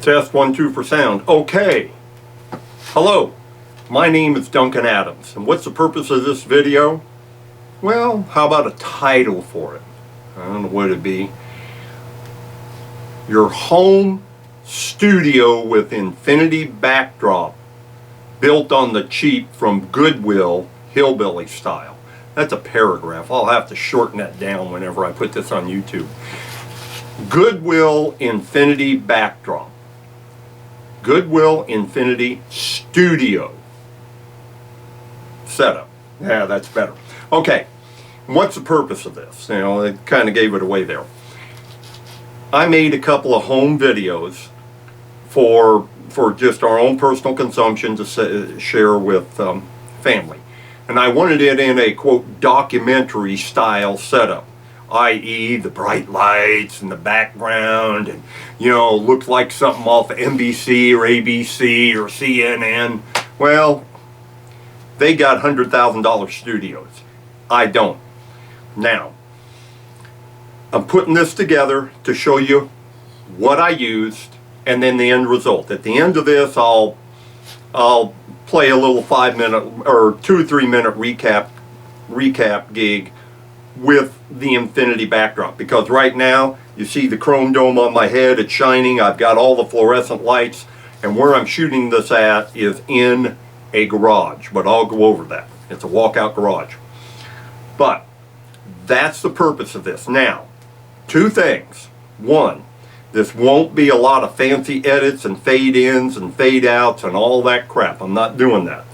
Test 1, 2 for sound. Okay. Hello, my name is Duncan Adams, and what's the purpose of this video? Well, how about a title for it? I don't know what it'd be. Your home studio with infinity backdrop built on the cheap from Goodwill, hillbilly style. That's a paragraph. I'll have to shorten that down whenever I put this on YouTube. Goodwill infinity backdrop. Goodwill Infinity Studio setup. Yeah, that's better. Okay, what's the purpose of this? You know, it kind of gave it away there. I made a couple of home videos for just our own personal consumption to share with family. And I wanted it in a, quote, documentary style setup. I.e. the bright lights and the background and, you know, looked like something off of NBC or ABC or CNN. Well, they got $100,000 studios. I don't. Now, I'm putting this together to show you what I used and then the end result. At the end of this, I'll play a little 5-minute or 2 or 3 minute recap gig with the infinity backdrop, because right now you see the chrome dome on my head, it's shining, I've got all the fluorescent lights, and where I'm shooting this at is in a garage, but I'll go over that. It's a walkout garage. But that's the purpose of this. Now, 2 things. 1, this won't be a lot of fancy edits and fade ins and fade outs and all that crap. I'm not doing that.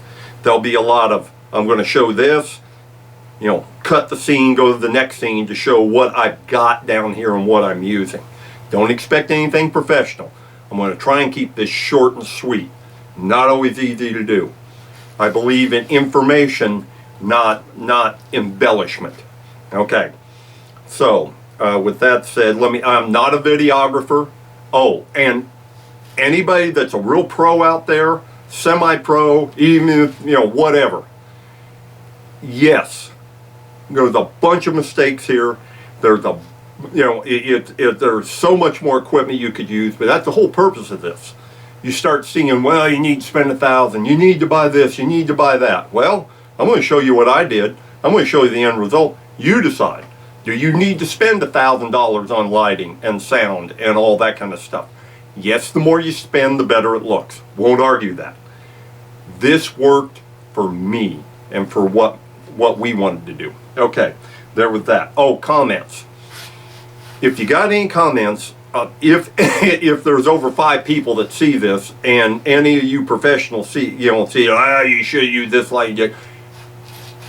There'll be a lot of, I'm going to show this, you know, cut the scene, go to the next scene to show what I've got down here and what I'm using. Don't expect anything professional. I'm going to try and keep this short and sweet. Not always easy to do. I believe in information, not embellishment. Okay, so with that said, I'm not a videographer. Oh, and anybody that's a real pro out there, semi-pro, even if, you know, whatever. Yes. There's a bunch of mistakes here. There's a, you know, there's so much more equipment you could use, but that's the whole purpose of this. You start seeing, well, you need to spend $1,000, you need to buy this, you need to buy that. Well, I'm going to show you what I did. I'm going to show you the end result. You decide. Do you need to spend $1,000 on lighting and sound and all that kind of stuff? Yes, the more you spend, the better it looks. Won't argue that. This worked for me and for what we wanted to do. Okay, there with that. Oh, comments. If you got any comments, if there's over 5 people that see this, and any of you professionals see, you should use this light,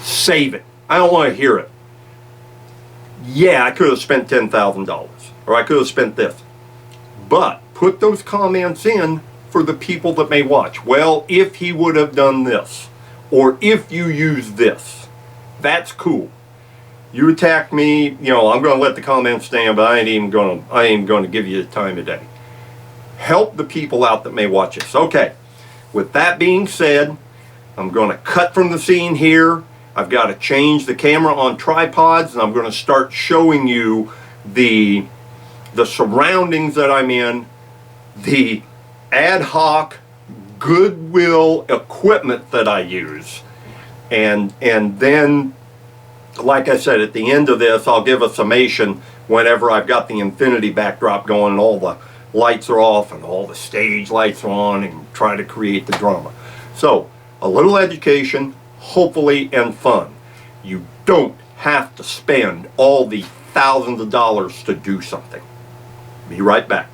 save it. I don't want to hear it. Yeah, I could have spent $10,000, or I could have spent this. But put those comments in for the people that may watch. Well, if he would have done this, or if you use this, that's cool. You attack me, you know, I'm going to let the comments stand, but I ain't going to give you the time of day. Help the people out that may watch this. Okay, with that being said, I'm going to cut from the scene here. I've got to change the camera on tripods, and I'm going to start showing you the surroundings that I'm in, the ad hoc Goodwill equipment that I use. And then, like I said, at the end of this, I'll give a summation whenever I've got the infinity backdrop going and all the lights are off and all the stage lights are on, and try to create the drama. So, a little education, hopefully, and fun. You don't have to spend all the thousands of dollars to do something. Be right back.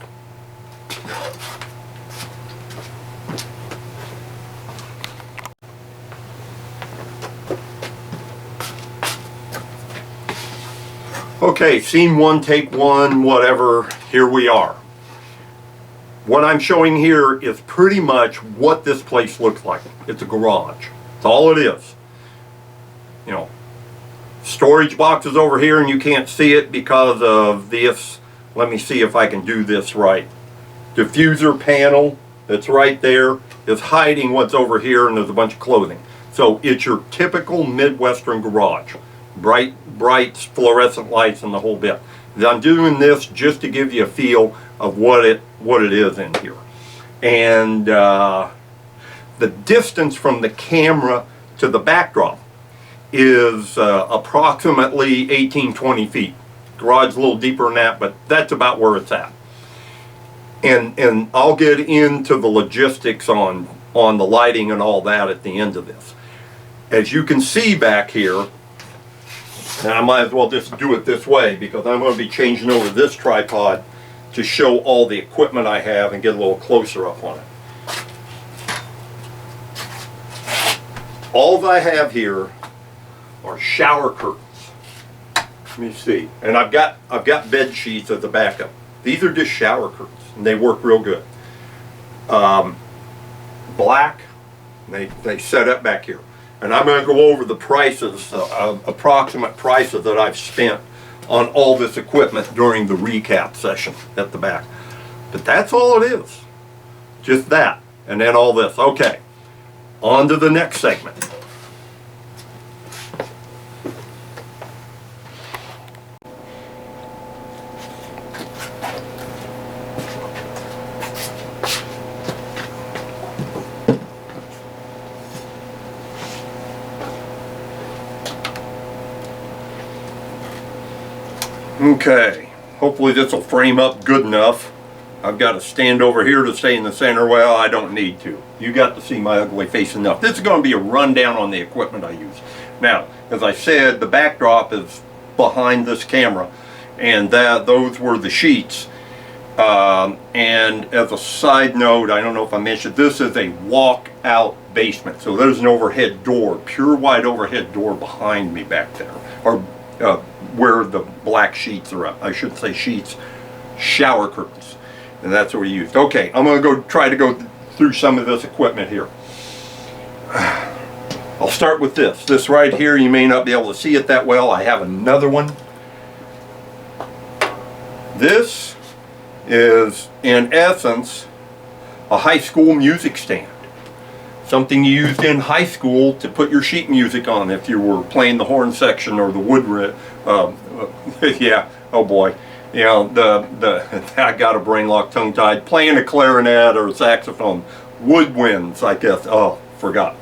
Okay, scene 1, take 1, whatever, here we are. What I'm showing here is pretty much what this place looks like. It's a garage. That's all it is. You know, storage boxes over here and you can't see it because of this. Let me see if I can do this right. Diffuser panel that's right there is hiding what's over here, and there's a bunch of clothing. So it's your typical Midwestern garage. Bright fluorescent lights and the whole bit. I'm doing this just to give you a feel of what it is in here. And the distance from the camera to the backdrop is approximately 18-20 feet. Garage a little deeper than that, but that's about where it's at. And I'll get into the logistics on the lighting and all that at the end of this. As you can see back here, and I might as well just do it this way because I'm going to be changing over this tripod to show all the equipment I have and get a little closer up on it. All I have here are shower curtains. Let me see. And I've got bed sheets as a backup. These are just shower curtains, and they work real good. Black, they set up back here. And I'm going to go over the prices, approximate prices that I've spent on all this equipment during the recap session at the back. But that's all it is. Just that. And then all this. Okay. On to the next segment. Okay, hopefully this will frame up good enough. I've got to stand over here to stay in the center. Well, I don't need to. You got to see my ugly face enough. This is going to be a rundown on the equipment I use. Now, as I said, the backdrop is behind this camera, and those were the sheets. And as a side note, I don't know if I mentioned, this is a walk-out basement. So there's an overhead door, pure white overhead door behind me back there, or where the black sheets are up. I shouldn't say sheets, shower curtains. And that's what we used. Okay, I'm going to try to go through some of this equipment here. I'll start with this. This right here, you may not be able to see it that well. I have another one. This is, in essence, a high school music stand. Something you used in high school to put your sheet music on if you were playing the horn section or the wood. Yeah, oh boy. You know, I got a brain lock, tongue tied, playing a clarinet or a saxophone. Woodwinds, I guess. Oh, forgot.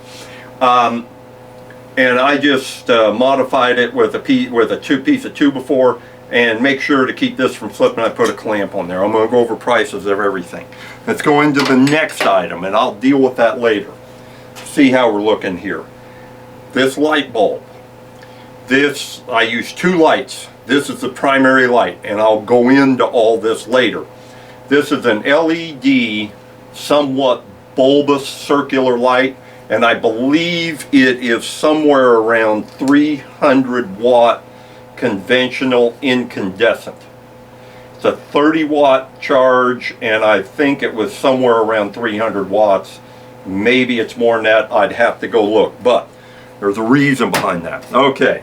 And I just modified it with a piece of 2x4 and make sure to keep this from slipping. I put a clamp on there. I'm going to go over prices of everything. Let's go into the next item, and I'll deal with that later. See how we're looking here. This light bulb. This, I use two lights. This is the primary light, and I'll go into all this later. This is an LED, somewhat bulbous circular light, and I believe it is somewhere around 300 watt conventional incandescent. It's a 30 watt charge, and I think it was somewhere around 300 watts. Maybe it's more than that. I'd have to go look, but there's a reason behind that. Okay,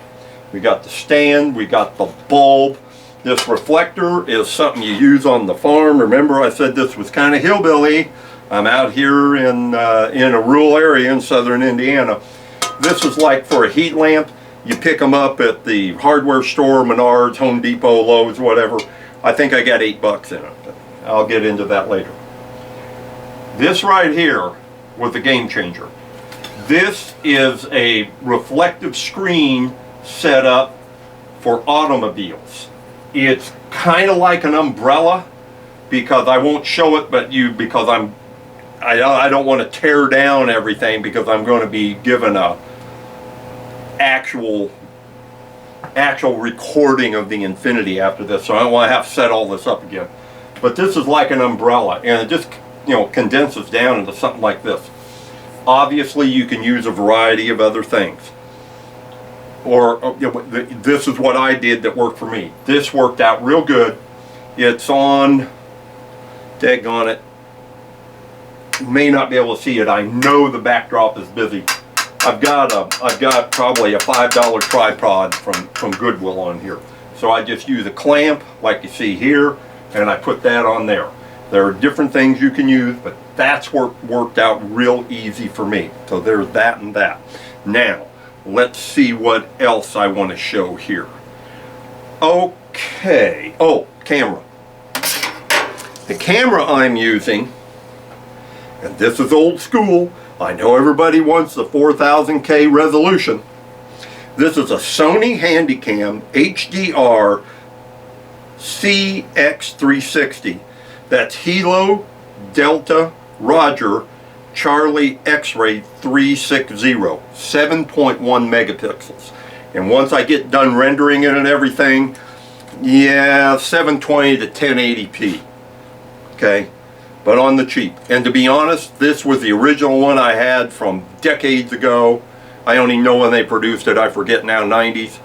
we got the stand, we got the bulb. This reflector is something you use on the farm. Remember, I said this was kind of hillbilly. I'm out here in a rural area in southern Indiana. This is like for a heat lamp. You pick them up at the hardware store, Menards, Home Depot, Lowe's, whatever. I think I got $8 in it. I'll get into that later. This right here was a game changer. This is a reflective screen set up for automobiles. It's kind of like an umbrella, because I won't show it, but because I don't want to tear down everything, because I'm going to be given a actual recording of the Infinity after this, so I don't want to have to set all this up again. But this is like an umbrella, and it just, you know, condenses down into something like this. Obviously, you can use a variety of other things. Or you know, this is what I did that worked for me. This worked out real good. It's on, daggone it. You may not be able to see it. I know the backdrop is busy. I've got probably a $5 tripod from Goodwill on here. So I just use a clamp like you see here, and I put that on there. There are different things you can use, but that's worked out real easy for me. So there's that and that. Now, let's see what else I want to show here. Okay. Oh, camera. The camera I'm using and this is old school. I know everybody wants the 4000K resolution. This is a Sony Handycam HDR CX360. That's Hilo Delta Roger Charlie X-Ray 360, 7.1 megapixels. And once I get done rendering it and everything, yeah, 720 to 1080p. Okay, but on the cheap. And to be honest, this was the original one I had from decades ago. I don't even know when they produced it. I forget now, 90s.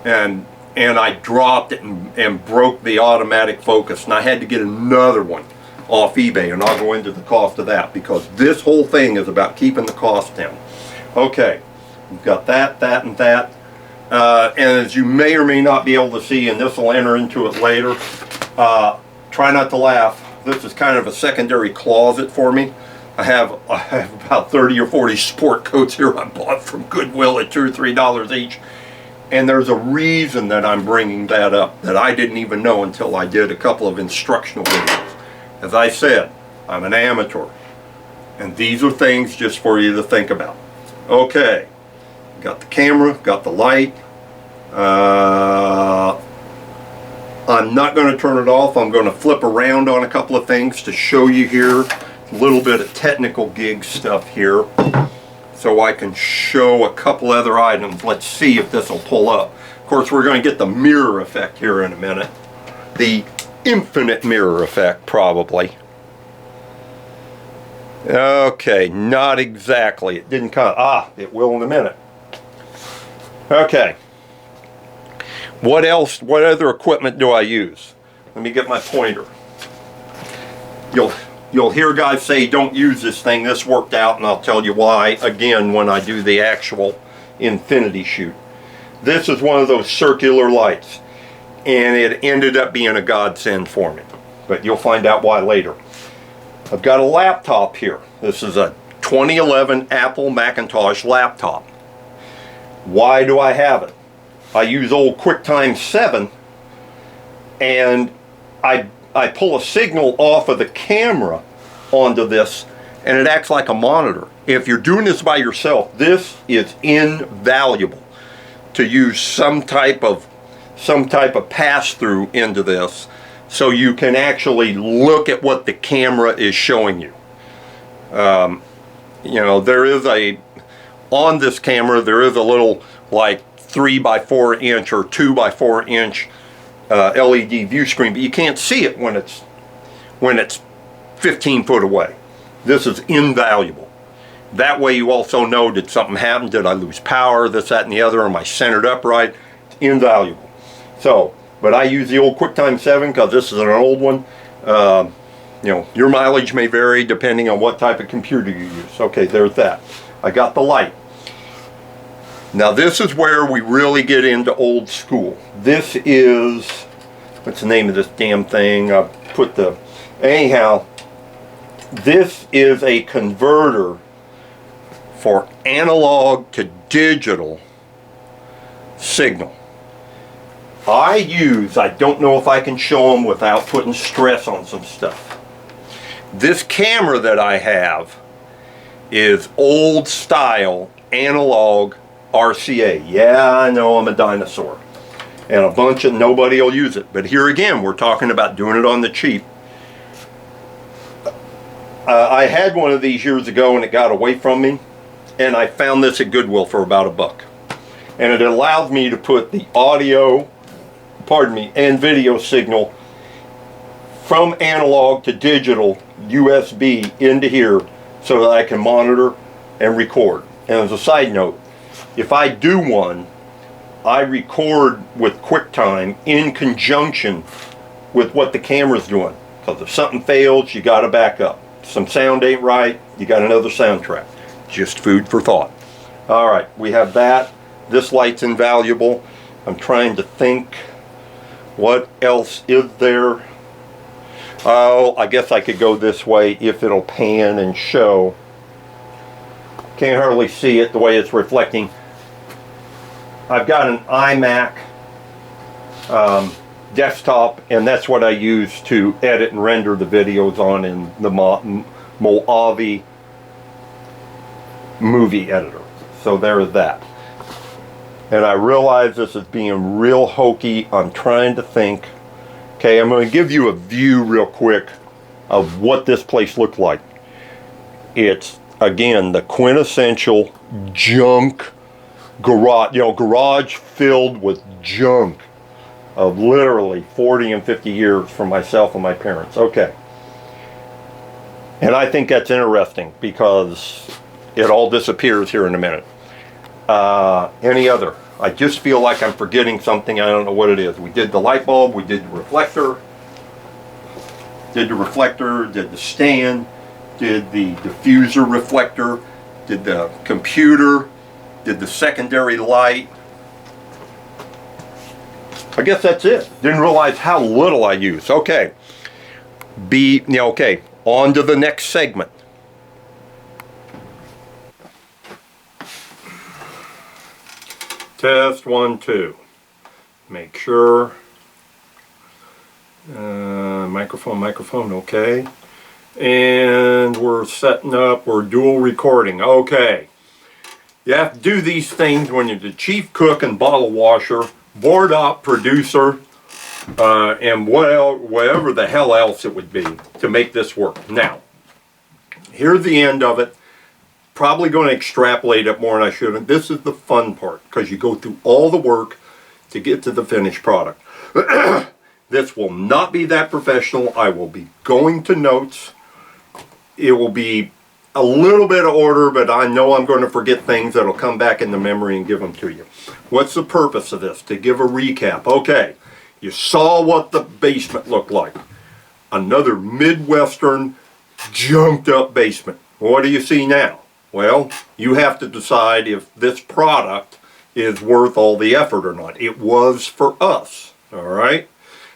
And I dropped it and broke the automatic focus, and I had to get another one off eBay, and I'll go into the cost of that, because this whole thing is about keeping the cost down. Okay, we've got that, and that. And as you may or may not be able to see, and this will enter into it later, try not to laugh. This is kind of a secondary closet for me. I have about 30 or 40 sport coats here I bought from Goodwill at $2 or $3 each. And there's a reason that I'm bringing that up that I didn't even know until I did a couple of instructional videos. As I said, I'm an amateur. And these are things just for you to think about. Okay, got the camera, got the light. I'm not going to turn it off. I'm going to flip around on a couple of things to show you here a little bit of technical gig stuff here, so I can show a couple other items. Let's see if this will pull up. Of course, we're going to get the mirror effect here in a minute. The infinite mirror effect, probably. Okay, not exactly. It didn't come. It will in a minute. Okay. What else? What other equipment do I use? Let me get my pointer. You'll hear guys say, don't use this thing. This worked out, and I'll tell you why again when I do the actual infinity shoot. This is one of those circular lights, and it ended up being a godsend for me. But you'll find out why later. I've got a laptop here. This is a 2011 Apple Macintosh laptop. Why do I have it? I use old QuickTime 7, and I pull a signal off of the camera onto this, and it acts like a monitor. If you're doing this by yourself, this is invaluable to use some type of pass-through into this, so you can actually look at what the camera is showing you. You know, there is on this camera, there is a little like 3 by 4 inch or 2 by 4 inch LED view screen, but you can't see it when it's 15 foot away. This is invaluable. That way you also know, did something happen? Did I lose power? This, that, and the other. Am I centered upright? It's invaluable. So, but I use the old QuickTime 7 because this is an old one. You know, your mileage may vary depending on what type of computer you use. Okay, there's that. I got the light. Now this is where we really get into old school. This is, what's the name of this damn thing? Anyhow, this is a converter for analog to digital signal. I don't know if I can show them without putting stress on some stuff. This camera that I have is old style analog RCA. Yeah, I know I'm a dinosaur. And a bunch of nobody will use it. But here again, we're talking about doing it on the cheap. I had one of these years ago and it got away from me. And I found this at Goodwill for about $1. And it allowed me to put the audio, and video signal from analog to digital USB into here so that I can monitor and record. And as a side note, if I do one, I record with QuickTime in conjunction with what the camera's doing. Because if something fails, you got to back up. Some sound ain't right, you got another soundtrack. Just food for thought. All right, we have that. This light's invaluable. I'm trying to think, what else is there? Oh, I guess I could go this way if it'll pan and show. Can't hardly see it the way it's reflecting. I've got an iMac desktop, and that's what I use to edit and render the videos on in the Movavi movie editor. So there's that. And I realize this is being real hokey. I'm trying to think. Okay, I'm going to give you a view real quick of what this place looked like. It's, again, the quintessential junk garage, garage filled with junk of literally 40 and 50 years for myself and my parents. Okay. And I think that's interesting because it all disappears here in a minute. Any other? I just feel like I'm forgetting something. I don't know what it is. We did the light bulb, we did the reflector, did the stand, did the diffuser reflector, did the computer, did the secondary light. I guess that's it. Didn't realize how little I use. Okay. Okay. On to the next segment. Test 1, 2. Make sure. Microphone, okay. And we're setting up, we're dual recording. Okay. You have to do these things when you're the chief cook and bottle washer, board op producer, and whatever the hell else it would be to make this work. Now, here's the end of it. Probably going to extrapolate it more than I should. This is the fun part because you go through all the work to get to the finished product. This will not be that professional. I will be going to notes. It will be a little bit of order, but I know I'm going to forget things that'll come back into memory and give them to you. What's the purpose of this? To give a recap. Okay, you saw what the basement looked like. Another Midwestern junked up basement. What do you see now? Well, you have to decide if this product is worth all the effort or not. It was for us, all right?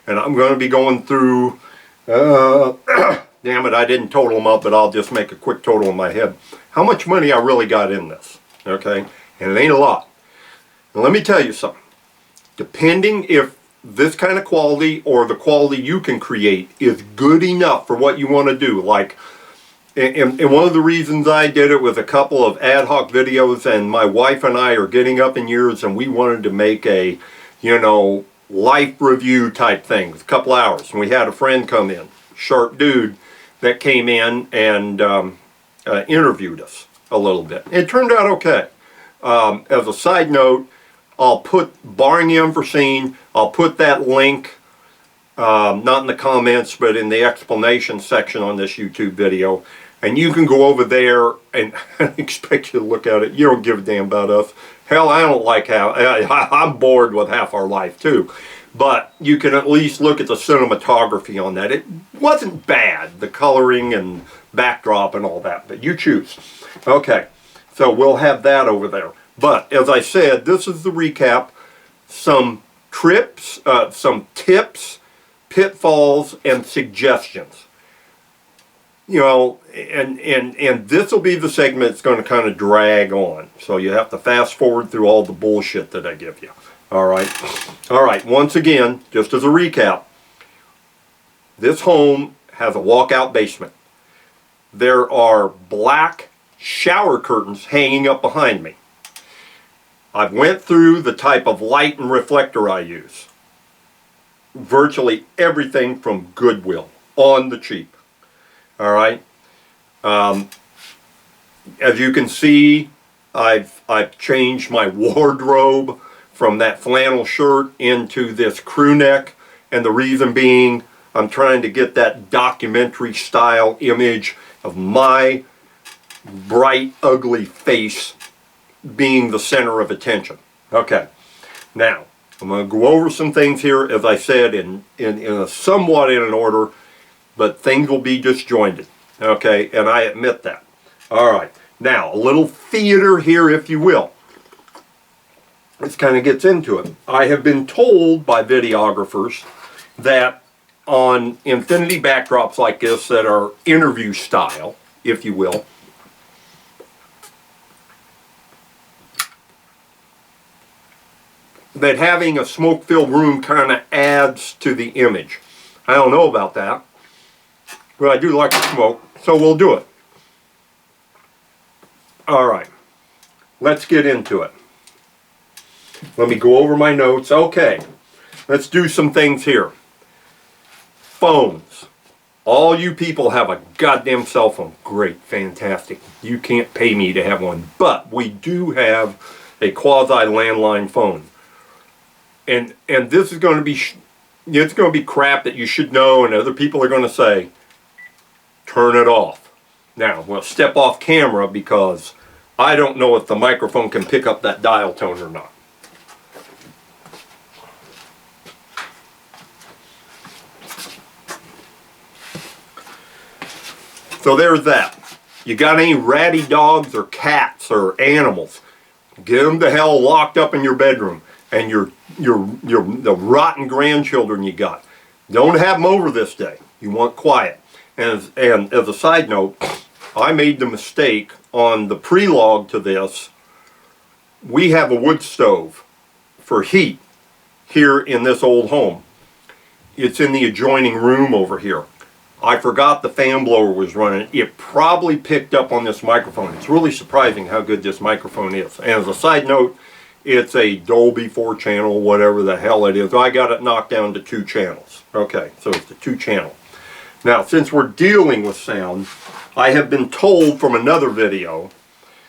And I'm going to be going through, damn it, I didn't total them up, but I'll just make a quick total in my head. How much money I really got in this, okay? And it ain't a lot. And let me tell you something. Depending if this kind of quality or the quality you can create is good enough for what you want to do, like, and one of the reasons I did it was a couple of ad hoc videos, and my wife and I are getting up in years, and we wanted to make a, life review type thing, a couple hours. And we had a friend come in, sharp dude, that came in and interviewed us a little bit. It turned out okay. As a side note, I'll put, barring the unforeseen, I'll put that link, not in the comments, but in the explanation section on this YouTube video. And you can go over there, and I expect you to look at it. You don't give a damn about us. Hell, I don't like how, I'm bored with half our life too. But you can at least look at the cinematography on that. It wasn't bad, the coloring and backdrop and all that, but you choose. Okay, so we'll have that over there. But as I said, this is the recap. Some trips, some tips, pitfalls, and suggestions. And this will be the segment that's going to kind of drag on. So you have to fast forward through all the bullshit that I give you. All right. All right. Once again, just as a recap, this home has a walkout basement. There are black shower curtains hanging up behind me. I went through the type of light and reflector I use. Virtually everything from Goodwill on the cheap. All right. As you can see, I've changed my wardrobe from that flannel shirt into this crew neck, and the reason being I'm trying to get that documentary style image of my bright, ugly face being the center of attention. Okay. Now, I'm going to go over some things here, as I said, in somewhat in an order, but things will be disjointed, okay, and I admit that. All right, now, a little theater here, if you will. This kind of gets into it. I have been told by videographers that on infinity backdrops like this that are interview style, if you will, that having a smoke-filled room kind of adds to the image. I don't know about that, but I do like to smoke, so we'll do it. All right, let's get into it. Let me go over my notes. Okay, let's do some things here. Phones. All you people have a goddamn cell phone. Great, fantastic. You can't pay me to have one, but we do have a quasi landline phone. And this is going to be, it's going to be crap that you should know, and other people are going to say, turn it off. Now, we'll step off camera because I don't know if the microphone can pick up that dial tone or not. So there's that. You got any ratty dogs or cats or animals, get them the hell locked up in your bedroom. And the rotten grandchildren you got, don't have them over this day. You want quiet. And as a side note, I made the mistake on the pre-log to this. We have a wood stove for heat here in this old home. It's in the adjoining room over here. I forgot the fan blower was running. It probably picked up on this microphone. It's really surprising how good this microphone is. And as a side note, it's a Dolby 4-channel, whatever the hell it is. I got it knocked down to 2 channels. Okay, so it's the 2-channel. Now, since we're dealing with sound, I have been told from another video,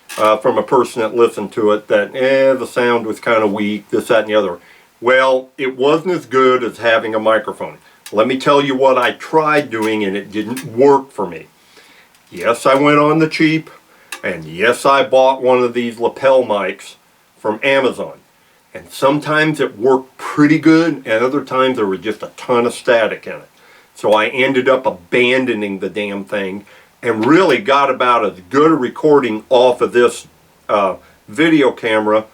from a person that listened to it, that the sound was kind of weak, this, that, and the other. Well, it wasn't as good as having a microphone. Let me tell you what I tried doing, and it didn't work for me. Yes, I went on the cheap, and yes, I bought one of these lapel mics from Amazon, and sometimes it worked pretty good, and other times there was just a ton of static in it. So I ended up abandoning the damn thing and really got about as good a recording off of this video camera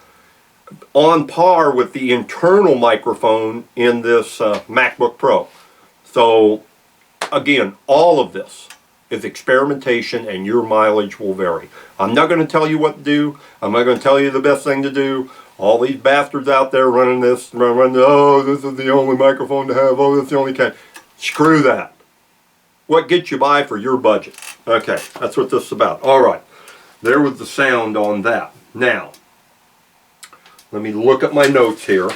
on par with the internal microphone in this MacBook Pro. So again, all of this is experimentation, and your mileage will vary. I'm not going to tell you what to do. I'm not going to tell you the best thing to do. All these bastards out there running this, oh, this is the only microphone to have, oh, this is the only kind. Screw that. What gets you by for your budget? Okay, that's what this is about. All right, there was the sound on that. Now, let me look at my notes here,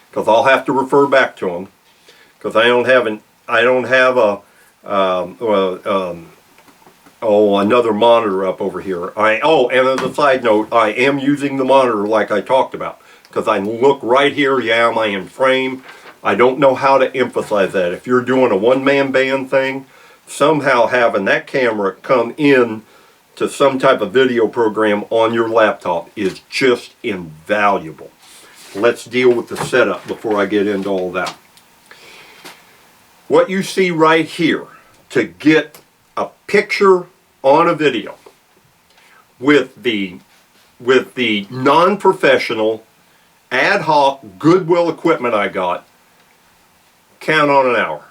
because I'll have to refer back to them, because I don't have another monitor up over here. And as a side note, I am using the monitor like I talked about, because I look right here. Yeah, am I in frame? I don't know how to emphasize that. If you're doing a one-man band thing, somehow having that camera come in to some type of video program on your laptop is just invaluable. Let's deal with the setup before I get into all that. What you see right here, to get a picture on a video with the non-professional ad hoc Goodwill equipment I got, count on an hour.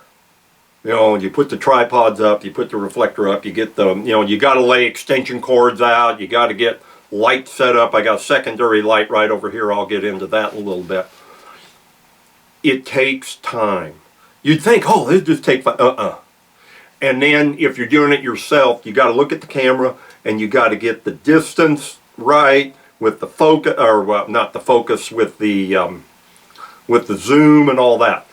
You know, you put the tripods up, you put the reflector up, you get the, you got to lay extension cords out, you got to get light set up. I got a secondary light right over here. I'll get into that in a little bit. It takes time. You'd think, oh, this just takes And then if you're doing it yourself, you got to look at the camera, and you got to get the distance right with the focus, or well, not the focus, with the zoom and all that.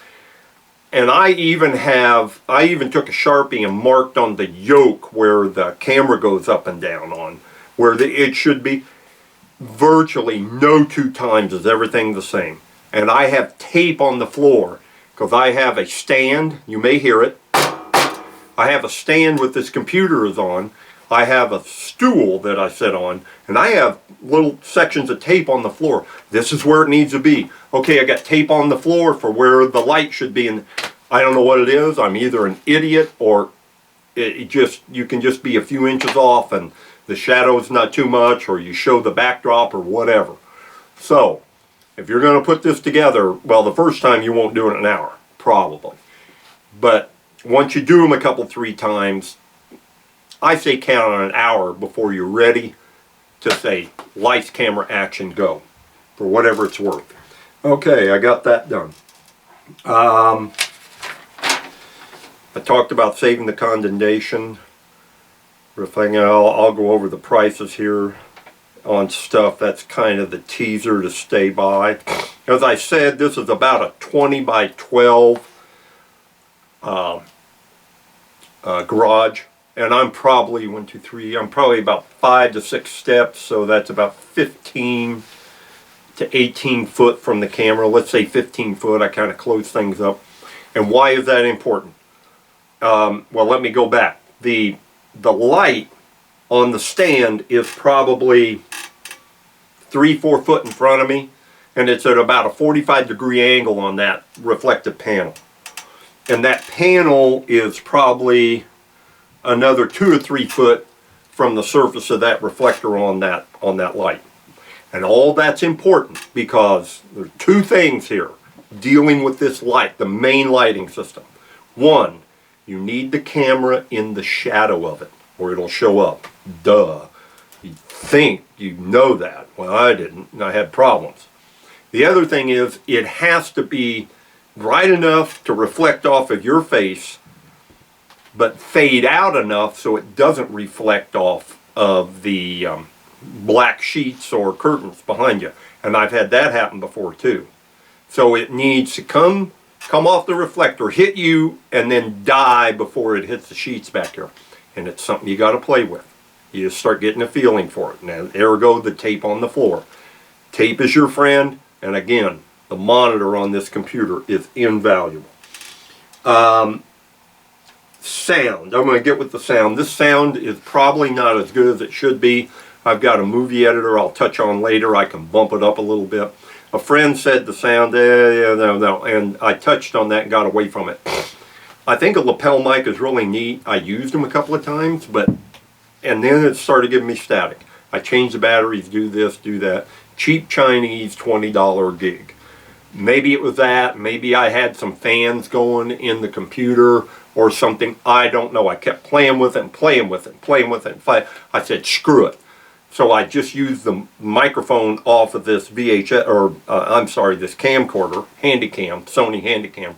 And I even took a Sharpie and marked on the yoke where the camera goes up and down on, where it should be. Virtually no 2 times is everything the same. And I have tape on the floor, because I have a stand. You may hear it. I have a stand with this computer is on. I have a stool that I sit on, and I have little sections of tape on the floor. This is where it needs to be. Okay, I got tape on the floor for where the light should be, and I don't know what it is. I'm either an idiot, or you can just be a few inches off and the shadow's not too much, or you show the backdrop or whatever. So, if you're going to put this together, well, the first time you won't do it in an hour, probably. But once you do them a couple, 3 times, I say count on an hour before you're ready to say, lights, camera, action, go, for whatever it's worth. Okay, I got that done. I talked about saving the condensation. I'll go over the prices here. on stuff. That's kind of the teaser to stay by. As I said, this is about a 20 by 12 garage, and I'm probably I'm probably about 5 to 6 steps, so that's about 15 to 18 foot from the camera. Let's say 15 foot. I kind of close things up. And why is that important? Well, let me go back. The light on the stand is probably 3-4 foot in front of me, and it's at about a 45-degree angle on that reflective panel. And that panel is probably another 2 or 3 foot from the surface of that reflector on that light. And all that's important because there are 2 things here dealing with this light, the main lighting system. One, you need the camera in the shadow of it, or it'll show up. Duh. You think you know that. Well, I didn't, and I had problems. The other thing is, it has to be bright enough to reflect off of your face, but fade out enough so it doesn't reflect off of the black sheets or curtains behind you. And I've had that happen before too. So it needs to come off the reflector, hit you, and then die before it hits the sheets back here. And it's something you got to play with. You just start getting a feeling for it. Now, ergo the tape on the floor. Tape is your friend, and again, the monitor on this computer is invaluable. Sound. I'm going to get with the sound. This sound is probably not as good as it should be. I've got a movie editor I'll touch on later. I can bump it up a little bit. A friend said the sound, no, and I touched on that and got away from it. I think a lapel mic is really neat. I used them a couple of times, and then it started giving me static. I changed the batteries, do this, do that. Cheap Chinese $20 gig. Maybe it was that. Maybe I had some fans going in the computer or something. I don't know. I kept playing with it and playing with it and playing with it. I said, screw it. So I just used the microphone off of this VHS, or this camcorder, Handycam, Sony Handycam,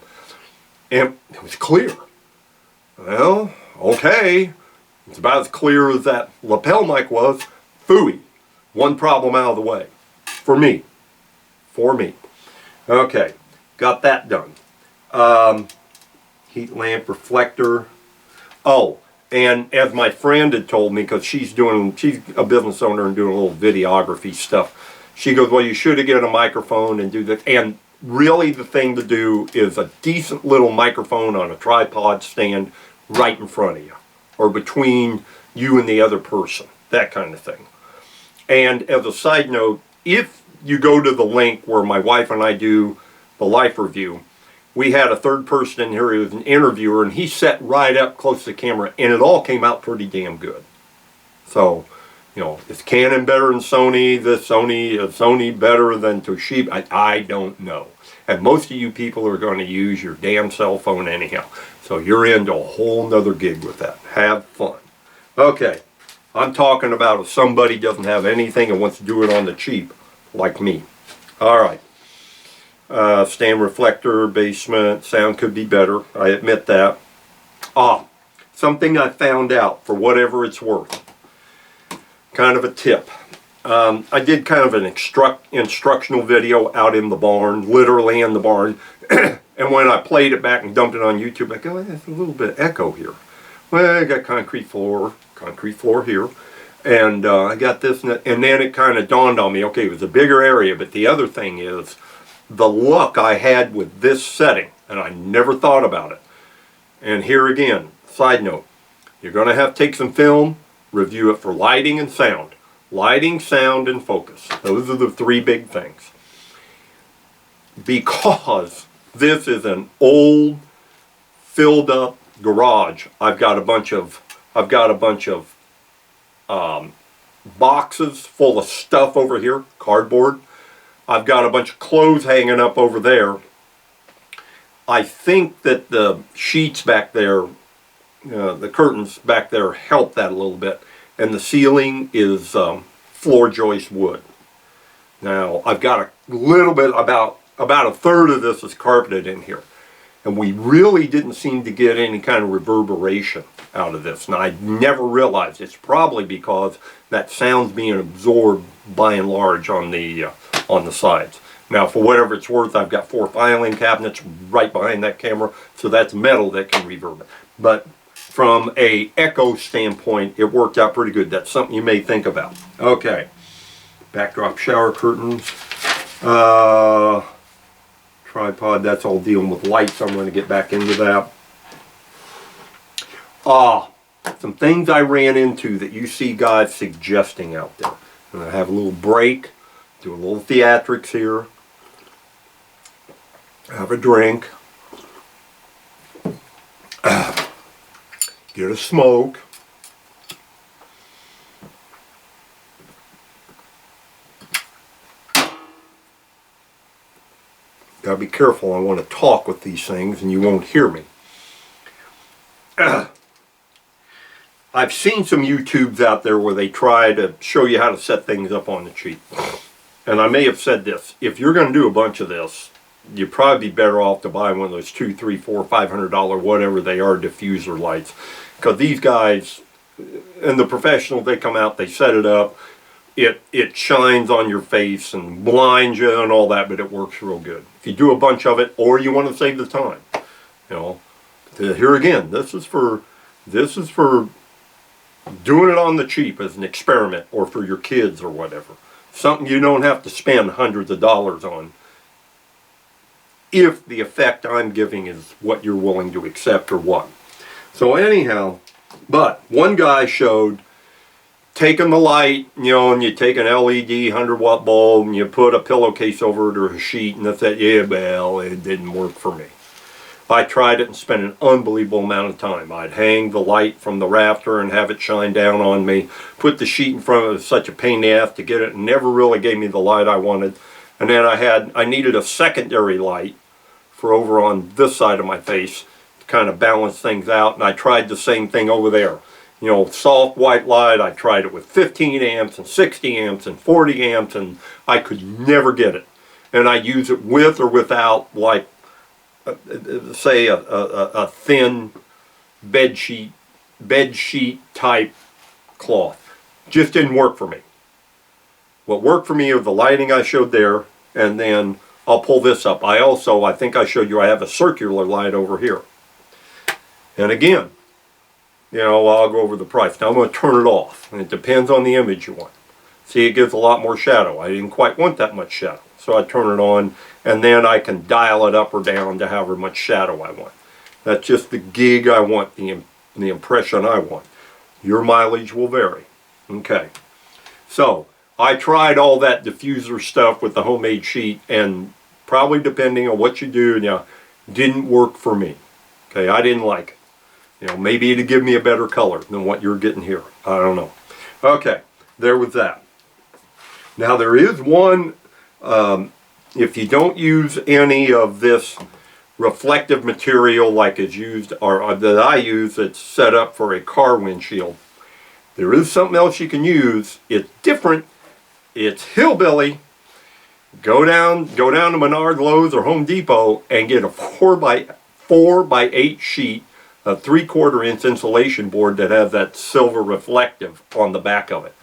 and it was clear. Well, okay, it's about as clear as that lapel mic was. Phooey. One problem out of the way. For me. Okay, got that done. Heat lamp, reflector. Oh, and as my friend had told me, because she's a business owner and doing a little videography stuff, she goes, well, you should have get a microphone and do that. And really the thing to do is a decent little microphone on a tripod stand right in front of you, or between you and the other person, that kind of thing. And as a side note, if you go to the link where my wife and I do the life review, we had a third person in here who was an interviewer, and he sat right up close to the camera, and it all came out pretty damn good. So, you know, is Canon better than Sony? Is Sony better than Toshiba? I don't know. And most of you people are going to use your damn cell phone anyhow. So you're into a whole nother gig with that. Have fun. Okay, I'm talking about if somebody doesn't have anything and wants to do it on the cheap, like me. All right. Stand reflector, basement, sound could be better. I admit that. Something I found out, for whatever it's worth. Kind of a tip. I did kind of an instructional video out in the barn, literally in the barn. And when I played it back and dumped it on YouTube, I go, there's a little bit of echo here. Well, I got concrete floor here. And I got this, and then it kind of dawned on me, okay, it was a bigger area, but the other thing is, the luck I had with this setting, and I never thought about it. And here again, side note, you're going to have to take some film, review it for lighting and sound. Lighting, sound, and focus. Those are the 3 big things. Because this is an old, filled up garage, I've got a bunch of boxes full of stuff over here, cardboard. I've got a bunch of clothes hanging up over there. I think that the sheets back there, the curtains back there help that a little bit. And the ceiling is floor joist wood. Now, I've got a little bit, about a third of this is carpeted in here. and we really didn't seem to get any kind of reverberation out of this. And I never realized it's probably because that sound's being absorbed by and large on the sides. Now, for whatever it's worth, I've got 4 filing cabinets right behind that camera, so that's metal that can reverb it. But from a echo standpoint, it worked out pretty good. That's something you may think about. Okay, backdrop shower curtains. Tripod, that's all dealing with lights. I'm going to get back into that. Some things I ran into that you see guys suggesting out there. I'm going to have a little break, do a little theatrics here, have a drink, get a smoke. Gotta be careful. I want to talk with these things and you won't hear me. I've seen some YouTubes out there where they try to show you how to set things up on the cheap. And I may have said this, if you're going to do a bunch of this, you'd probably be better off to buy one of those $200, $300, $400, $500, whatever they are, diffuser lights. Because these guys, and the professionals, they come out, they set it up, it shines on your face and blinds you and all that, but it works real good. If you do a bunch of it, or you want to save the time, you know, here again, this is for doing it on the cheap as an experiment, or for your kids or whatever. Something you don't have to spend hundreds of dollars on, if the effect I'm giving is what you're willing to accept or what. So anyhow, but one guy showed taking the light, you know, and you take an LED 100-watt bulb and you put a pillowcase over it or a sheet, and that's it. Yeah, well, it didn't work for me. I tried it and spent an unbelievable amount of time. I'd hang the light from the rafter and have it shine down on me. Put the sheet in front of it. It was such a pain in the ass to get it. It never really gave me the light I wanted. And then I needed a secondary light for over on this side of my face to kind of balance things out. And I tried the same thing over there. You know, soft white light. I tried it with 15 amps and 60 amps and 40 amps, and I could never get it. And I use it with or without, like, say a thin bed sheet type cloth. Just didn't work for me. What worked for me was the lighting I showed there, and then I'll pull this up. I think I showed you I have a circular light over here. And again, you know, I'll go over the price. Now I'm going to turn it off, and it depends on the image you want. See, it gives a lot more shadow. I didn't quite want that much shadow, so I turn it on, and then I can dial it up or down to however much shadow I want. That's just the gig I want, the impression I want. Your mileage will vary. Okay. So, I tried all that diffuser stuff with the homemade sheet, and probably depending on what you do, now, didn't work for me. Okay, I didn't like it. You know, maybe it'd give me a better color than what you're getting here. I don't know. Okay, there was that. Now there is one, if you don't use any of this reflective material like is used, or that I use, that's set up for a car windshield, there is something else you can use. It's different. It's hillbilly. Go down to Menard, Lowe's, or Home Depot and get a 4x8 sheet, a 3/4 inch insulation board that has that silver reflective on the back of it.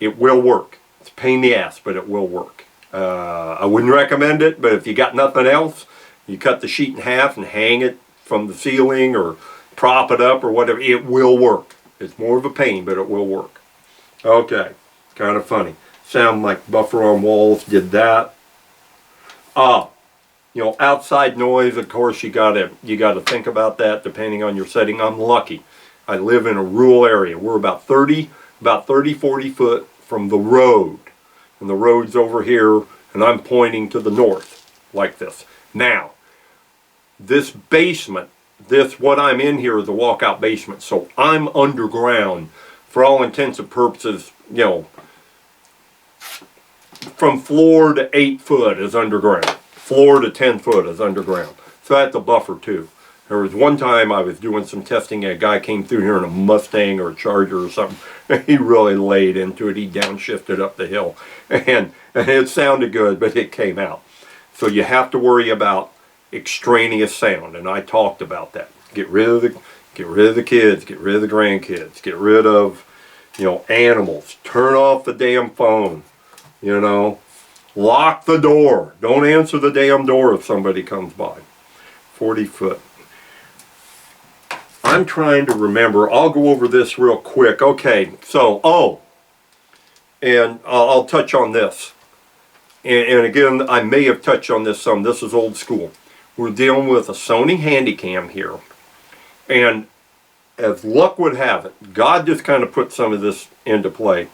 It will work. It's a pain in the ass, but it will work. I wouldn't recommend it, but if you got nothing else, you cut the sheet in half and hang it from the ceiling or prop it up or whatever. It will work. It's more of a pain, but it will work. Okay, kind of funny. Sound like buffer on walls did that. You know, outside noise, of course, you gotta think about that depending on your setting. I'm lucky. I live in a rural area. We're about 30, 40 foot from the road. And the road's over here, and I'm pointing to the north, like this. Now, this basement, what I'm in here is a walkout basement, so I'm underground for all intents and purposes, you know, from floor to 8 foot is underground. Floor to 10 foot is underground. So that's a buffer too. There was one time I was doing some testing, and a guy came through here in a Mustang or a Charger or something. He really laid into it. He downshifted up the hill. And it sounded good, but it came out. So you have to worry about extraneous sound, and I talked about that. Get rid of the kids, get rid of the grandkids, get rid of, you know, animals. Turn off the damn phone, you know. Lock the door. Don't answer the damn door if somebody comes by. 40 foot. I'm trying to remember. I'll go over this real quick. Okay, so, and I'll touch on this. And again, I may have touched on this some. This is old school. We're dealing with a Sony Handycam here. And as luck would have it, God just kind of put some of this into play.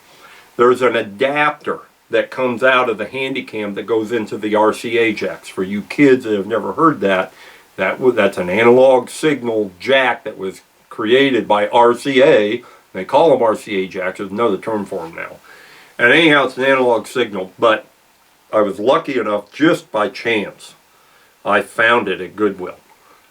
There's an adapter that comes out of the Handycam that goes into the RCA jacks. For you kids that have never heard that, that's an analog signal jack that was created by RCA. They call them RCA jacks. There's another term for them now. And anyhow, it's an analog signal. But I was lucky enough, just by chance, I found it at Goodwill.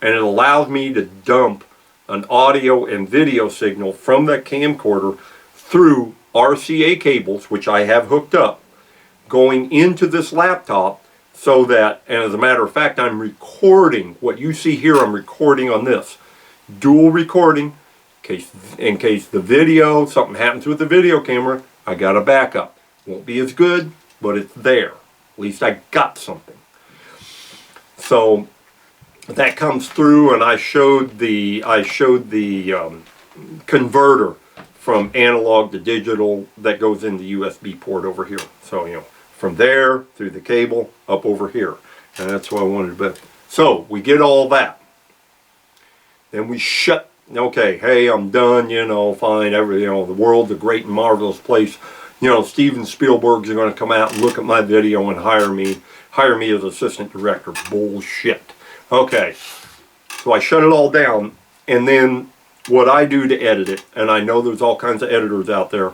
And it allows me to dump an audio and video signal from that camcorder through RCA cables, which I have hooked up, going into this laptop, so that, and as a matter of fact, I'm recording what you see here. I'm recording on this dual recording in case the video, something happens with the video camera. I got a backup. Won't be as good, but it's there. At least I got something. So that comes through, and I showed the converter from analog to digital that goes in the USB port over here. So, you know, from there through the cable up over here, and that's what I wanted to do. So we get all that, then we shut. Okay, hey, I'm done. You know, fine. You know, the world's a great and marvelous place. You know, Steven Spielberg's going to come out and look at my video and hire me as assistant director. Bullshit. Okay, so I shut it all down, and then what I do to edit it, and I know there's all kinds of editors out there.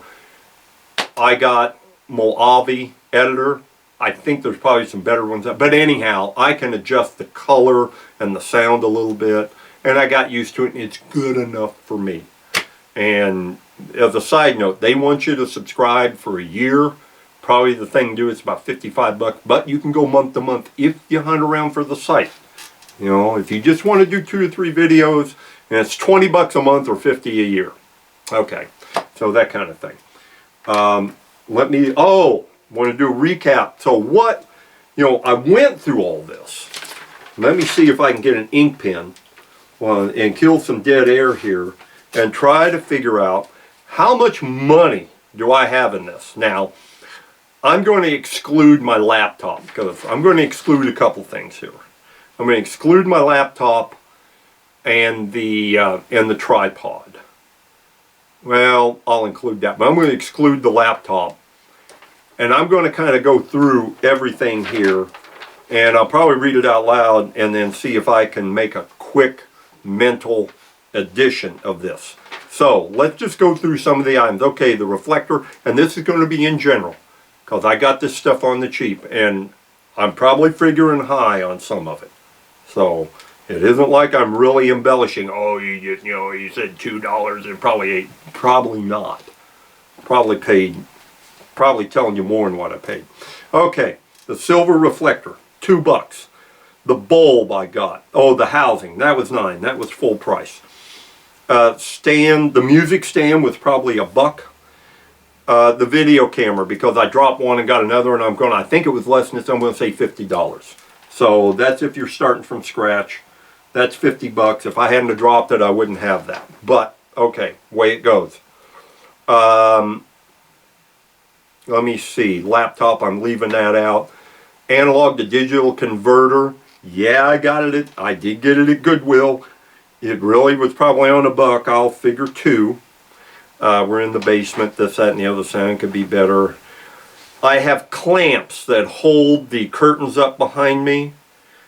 I got Movavi editor. I think there's probably some better ones, but anyhow, I can adjust the color and the sound a little bit, and I got used to it, and it's good enough for me. And as a side note, they want you to subscribe for a year. Probably the thing to do is about $55, but you can go month to month if you hunt around for the site. You know, if you just want to do 2 or 3 videos, and it's $20 a month or $50 a year. Okay, so that kind of thing. Want to do a recap. So what, you know, I went through all this. Let me see if I can get an ink pen and kill some dead air here and try to figure out how much money do I have in this. Now, I'm going to exclude my laptop because I'm going to exclude a couple things here. I'm going to exclude my laptop and the tripod. Well, I'll include that, but I'm going to exclude the laptop, and I'm going to kind of go through everything here, and I'll probably read it out loud and then see if I can make a quick mental addition of this. So let's just go through some of the items. Okay, the reflector, and this is going to be in general because I got this stuff on the cheap, and I'm probably figuring high on some of it. So it isn't like I'm really embellishing. Oh, you know, you said $2 and probably $8. Probably not. Probably telling you more than what I paid. Okay, the silver reflector, $2. The bulb I got. Oh, the housing, that was $9. That was full price. The music stand was probably $1. The video camera, because I dropped one and got another, and I think it was less than this. I'm going to say $50. So that's if you're starting from scratch. That's $50. If I hadn't dropped it, I wouldn't have that. But, okay, way it goes. Let me see. Laptop, I'm leaving that out. Analog to digital converter. Yeah, I did get it at Goodwill. It really was probably on $1. I'll figure $2. We're in the basement. This, that, and the other sound could be better. I have clamps that hold the curtains up behind me.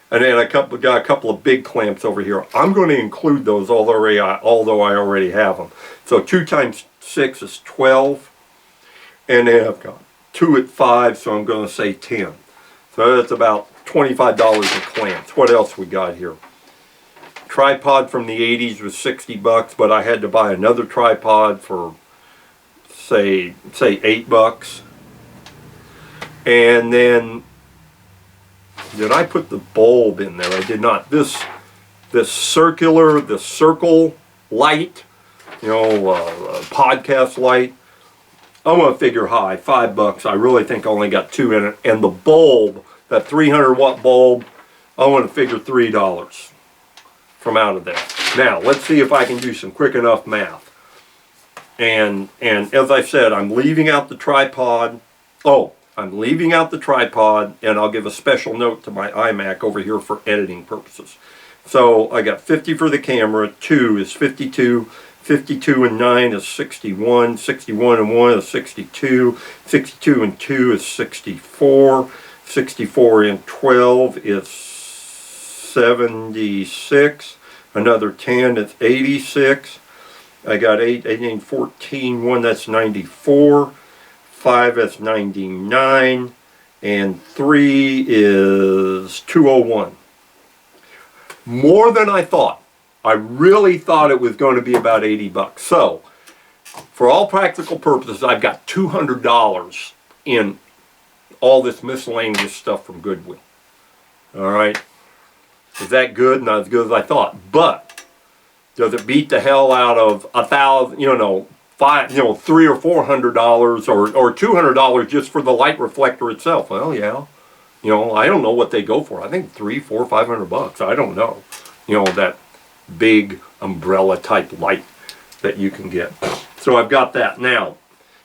And then I got a couple of big clamps over here. I'm going to include those, although I already have them. So 2 times 6 is 12. And then I've got 2 at 5, so I'm going to say 10. So that's about $25 in clamps. What else we got here? Tripod from the 80s was $60, but I had to buy another tripod for, say $8. And then Did I put the bulb in there? I did not. This circle light, you know, podcast light, I'm going to figure high, $5. I really think I only got 2 in it. And the bulb, that 300 watt bulb, I want to figure $3 from out of there. Now, let's see if I can do some quick enough math. And as I said, I'm leaving out the tripod. Oh, I'm leaving out the tripod, and I'll give a special note to my iMac over here for editing purposes. So I got 50 for the camera, 2 is 52, 52 and 9 is 61, 61 and 1 is 62, 62 and 2 is 64, 64 and 12 is 76, another 10 is 86, I got 8, 18, 14, 1 that's 94, 5 that's 99, and 3 is 201. More than I thought. I really thought it was going to be about $80. So, for all practical purposes, I've got $200 in all this miscellaneous stuff from Goodwill. All right? Is that good? Not as good as I thought. But does it beat the hell out of $1,000? $300 or $400 or $200 just for the light reflector itself? Well, yeah. I don't know what they go for. I think $300, $400, $500. I don't know. That big umbrella type light that you can get. So I've got that. Now,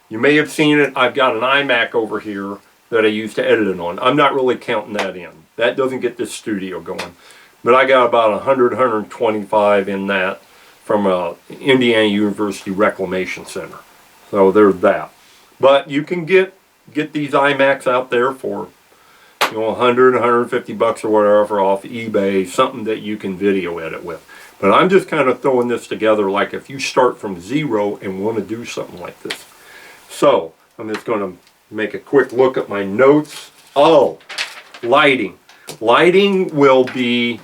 you may have seen it. I've got an iMac over here that I use to edit it on. I'm not really counting that in. That doesn't get this studio going. But I got about 100, 125 in that from Indiana University Reclamation Center. So there's that. But you can get these iMacs out there for $100, $150 or whatever off eBay, something that you can video edit with. But I'm just kind of throwing this together like if you start from zero and want to do something like this. So, I'm just going to make a quick look at my notes. Oh, lighting. Lighting will be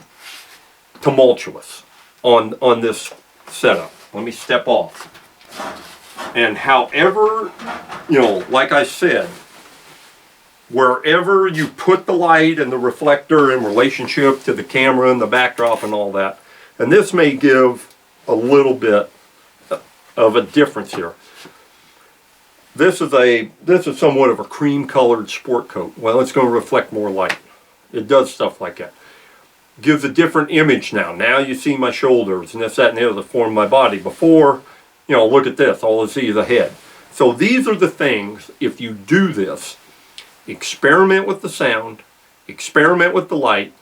tumultuous on this setup. Let me step off. And however, like I said, wherever you put the light and the reflector in relationship to the camera and the backdrop and all that, and this may give a little bit of a difference here. This is somewhat of a cream colored sport coat. Well, it's going to reflect more light. It does stuff like that. Gives a different image now. Now you see my shoulders and this, that, and the other form my body. Before, look at this. All you see is a head. So these are the things, if you do this, experiment with the sound, experiment with the light,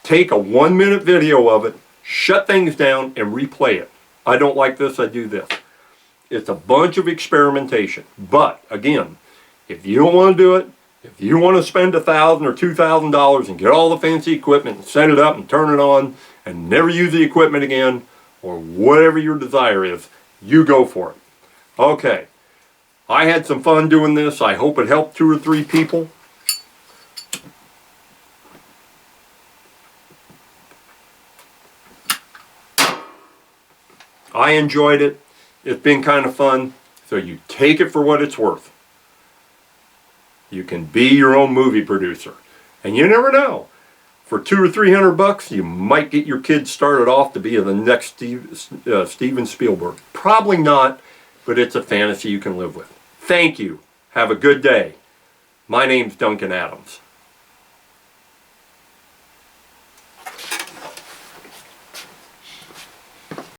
take a 1-minute video of it, shut things down, and replay it. I don't like this, I do this. It's a bunch of experimentation. But, again, if you don't want to do it, if you want to spend $1,000 or $2,000 and get all the fancy equipment and set it up and turn it on and never use the equipment again, or whatever your desire is, you go for it. Okay. I had some fun doing this. I hope it helped 2 or 3 people. I enjoyed it. It's been kind of fun. So you take it for what it's worth. You can be your own movie producer. And you never know. For $200 or $300, you might get your kids started off to be the next Steven Spielberg. Probably not, but it's a fantasy you can live with. Thank you. Have a good day. My name's Duncan Adams.